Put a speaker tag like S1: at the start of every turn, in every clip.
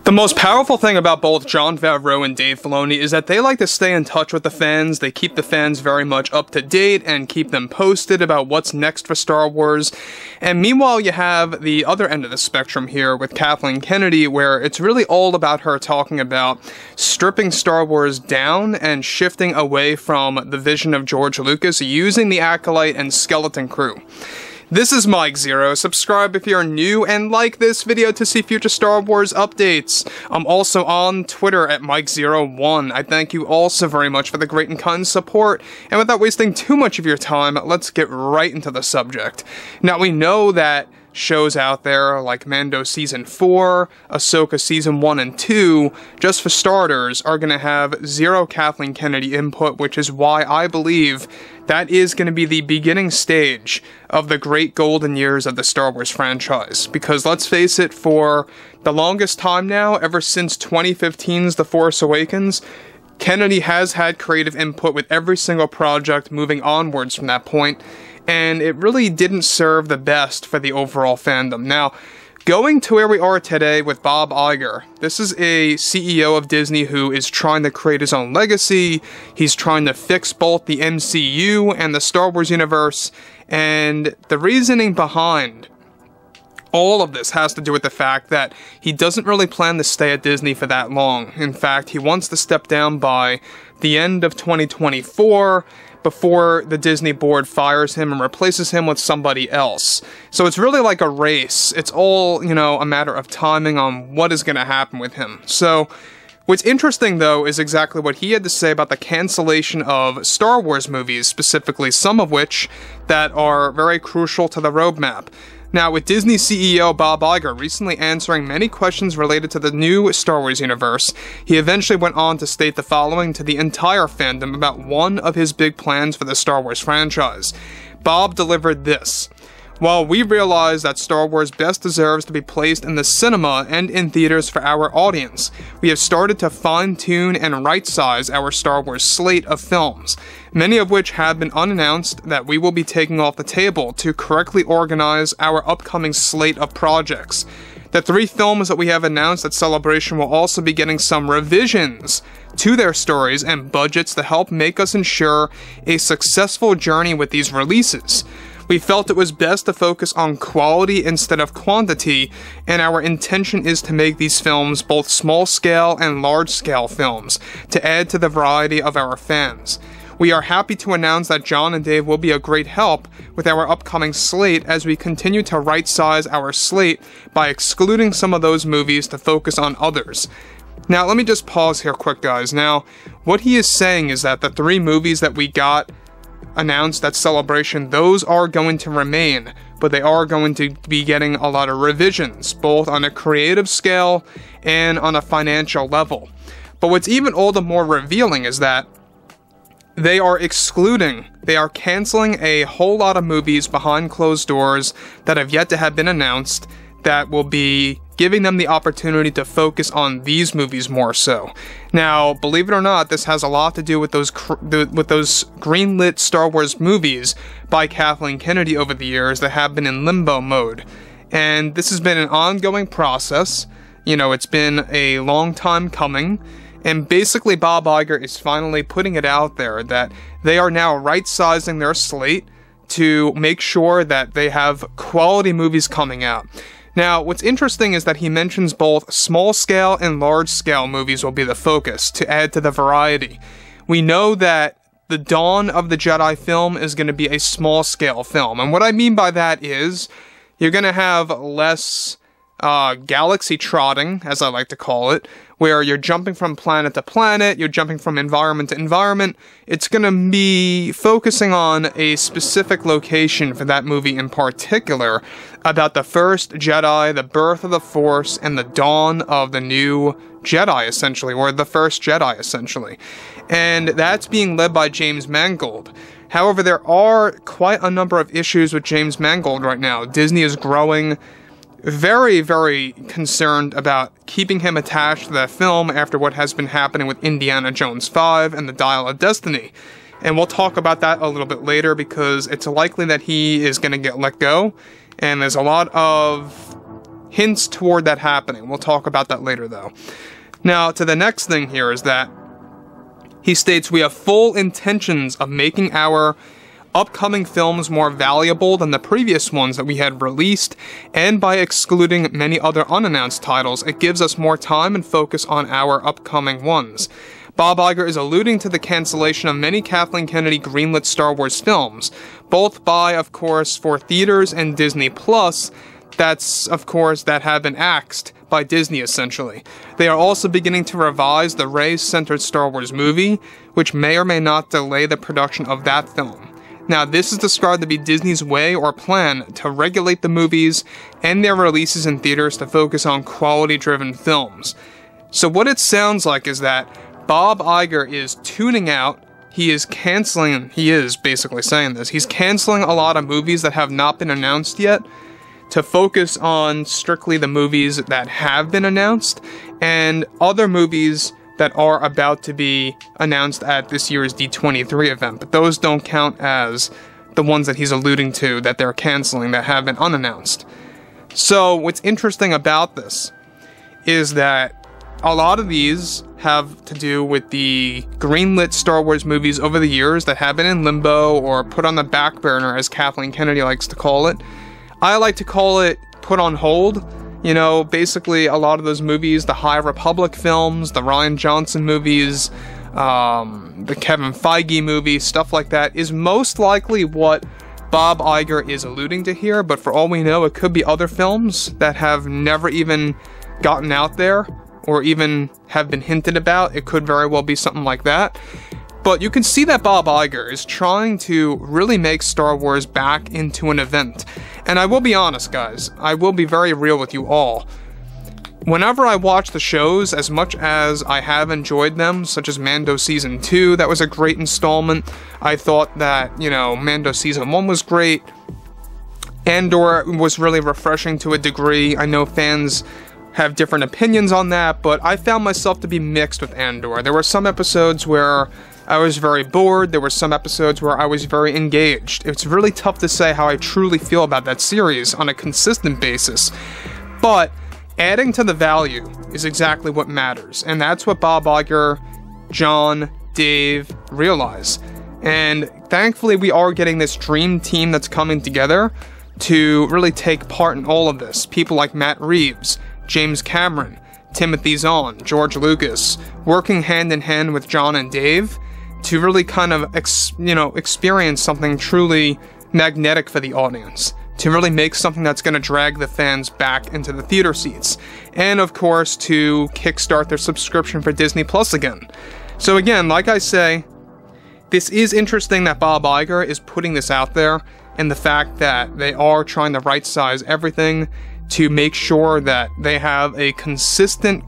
S1: The most powerful thing about both Jon Favreau and Dave Filoni is that they like to stay in touch with the fans. They keep the fans very much up to date and keep them posted about what's next for Star Wars. And meanwhile, you have the other end of the spectrum here with Kathleen Kennedy, where it's really all about her talking about stripping Star Wars down and shifting away from the vision of George Lucas, using the Acolyte and Skeleton Crew. This is Mike Zero. Subscribe if you're new and like this video to see future Star Wars updates. I'm also on Twitter at Mike01. I thank you all so very much for the great and kind support. And without wasting too much of your time, let's get right into the subject. Now, we know that shows out there like Mando Season 4, Ahsoka Season 1 and 2, just for starters, are going to have zero Kathleen Kennedy input, which is why I believe that is going to be the beginning stage of the great golden years of the Star Wars franchise. Because let's face it, for the longest time now, ever since 2015's The Force Awakens, Kennedy has had creative input with every single project moving onwards from that point, and it really didn't serve the best for the overall fandom. Now, going to where we are today with Bob Iger, this is a CEO of Disney who is trying to create his own legacy. He's trying to fix both the MCU and the Star Wars universe, and the reasoning behind all of this has to do with the fact that he doesn't really plan to stay at Disney for that long. In fact, he wants to step down by the end of 2024, before the Disney board fires him and replaces him with somebody else. So it's really like a race. It's all, a matter of timing on what is going to happen with him. So what's interesting, though, is exactly what he had to say about the cancellation of Star Wars movies, specifically some of which that are very crucial to the roadmap. Now, with Disney CEO Bob Iger recently answering many questions related to the new Star Wars universe, he eventually went on to state the following to the entire fandom about one of his big plans for the Star Wars franchise. Bob delivered this: "While we realize that Star Wars best deserves to be placed in the cinema and in theaters for our audience, we have started to fine-tune and right-size our Star Wars slate of films, many of which have been unannounced that we will be taking off the table to correctly organize our upcoming slate of projects. The 3 films that we have announced at Celebration will also be getting some revisions to their stories and budgets to help make us ensure a successful journey with these releases. We felt it was best to focus on quality instead of quantity, and our intention is to make these films both small-scale and large-scale films, to add to the variety of our fans. We are happy to announce that Jon and Dave will be a great help with our upcoming slate as we continue to right-size our slate by excluding some of those movies to focus on others." Now, let me just pause here quick, guys. Now, what he is saying is that the 3 movies that we got announced at Celebration, those are going to remain, but they are going to be getting a lot of revisions, both on a creative scale and on a financial level. But what's even all the more revealing is that they are canceling a whole lot of movies behind closed doors that have yet to have been announced, that will be giving them the opportunity to focus on these movies more so. Now, believe it or not, this has a lot to do with those greenlit Star Wars movies by Kathleen Kennedy over the years that have been in limbo mode. And this has been an ongoing process. It's been a long time coming. And basically, Bob Iger is finally putting it out there that they are now right-sizing their slate to make sure that they have quality movies coming out. Now, what's interesting is that he mentions both small-scale and large-scale movies will be the focus, to add to the variety. We know that the Dawn of the Jedi film is going to be a small-scale film, and what I mean by that is you're going to have less galaxy trotting, as I like to call it, where you're jumping from planet to planet, you're jumping from environment to environment. It's going to be focusing on a specific location for that movie in particular, about the first Jedi, the birth of the Force, and the dawn of the new Jedi, essentially, or the first Jedi, essentially. And that's being led by James Mangold. However, there are quite a number of issues with James Mangold right now. Disney is growing very, very concerned about keeping him attached to that film after what has been happening with Indiana Jones 5 and the Dial of Destiny. And we'll talk about that a little bit later because it's likely that he is going to get let go. And there's a lot of hints toward that happening. We'll talk about that later, though. Now, to the next thing here is that he states, we have full intentions of making our upcoming films more valuable than the previous ones that we had released, and by excluding many other unannounced titles, it gives us more time and focus on our upcoming ones. Bob Iger is alluding to the cancellation of many Kathleen Kennedy greenlit Star Wars films, both by, of course, for theaters and Disney Plus, that have been axed by Disney, essentially. They are also beginning to revise the Rey-centered Star Wars movie, which may or may not delay the production of that film. Now, this is described to be Disney's way or plan to regulate the movies and their releases in theaters to focus on quality-driven films. So what it sounds like is that Bob Iger is tuning out, he is basically saying this, he's canceling a lot of movies that have not been announced yet to focus on strictly the movies that have been announced, and other movies that are about to be announced at this year's D23 event, but those don't count as the ones that he's alluding to that they're canceling that have been unannounced. So what's interesting about this is that a lot of these have to do with the greenlit Star Wars movies over the years that have been in limbo or put on the back burner, as Kathleen Kennedy likes to call it. I like to call it put on hold. You know, basically a lot of those movies, the High Republic films, the Rian Johnson movies, the Kevin Feige movie, stuff like that, is most likely what Bob Iger is alluding to here, but for all we know, it could be other films that have never even gotten out there, or even have been hinted about. It could very well be something like that. But you can see that Bob Iger is trying to really make Star Wars back into an event. And I will be honest, guys, I will be very real with you all. Whenever I watch the shows, as much as I have enjoyed them, such as Mando Season 2, that was a great installment. I thought that, Mando Season 1 was great. Andor was really refreshing to a degree. I know fans have different opinions on that, but I found myself to be mixed with Andor. There were some episodes where I was very bored. There were some episodes where I was very engaged. It's really tough to say how I truly feel about that series on a consistent basis. But adding to the value is exactly what matters. And that's what Bob Iger, John, Dave realize. And thankfully we are getting this dream team that's coming together to really take part in all of this. People like Matt Reeves, James Cameron, Timothy Zahn, George Lucas, working hand in hand with John and Dave to really kind of, experience something truly magnetic for the audience, to really make something that's going to drag the fans back into the theater seats, and of course to kickstart their subscription for Disney Plus again. So again, like I say, this is interesting that Bob Iger is putting this out there, and the fact that they are trying to right-size everything to make sure that they have a consistent,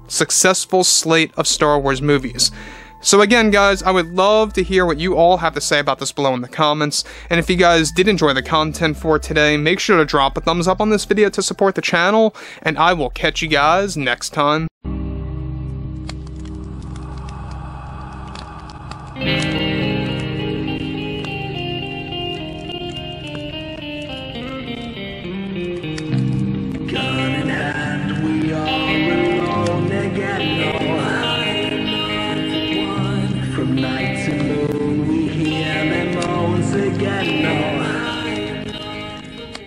S1: successful slate of Star Wars movies. So again, guys, I would love to hear what you all have to say about this below in the comments, and if you guys did enjoy the content for today, make sure to drop a thumbs up on this video to support the channel, and I will catch you guys next time.
S2: From night to moon, we hear them moans again. No.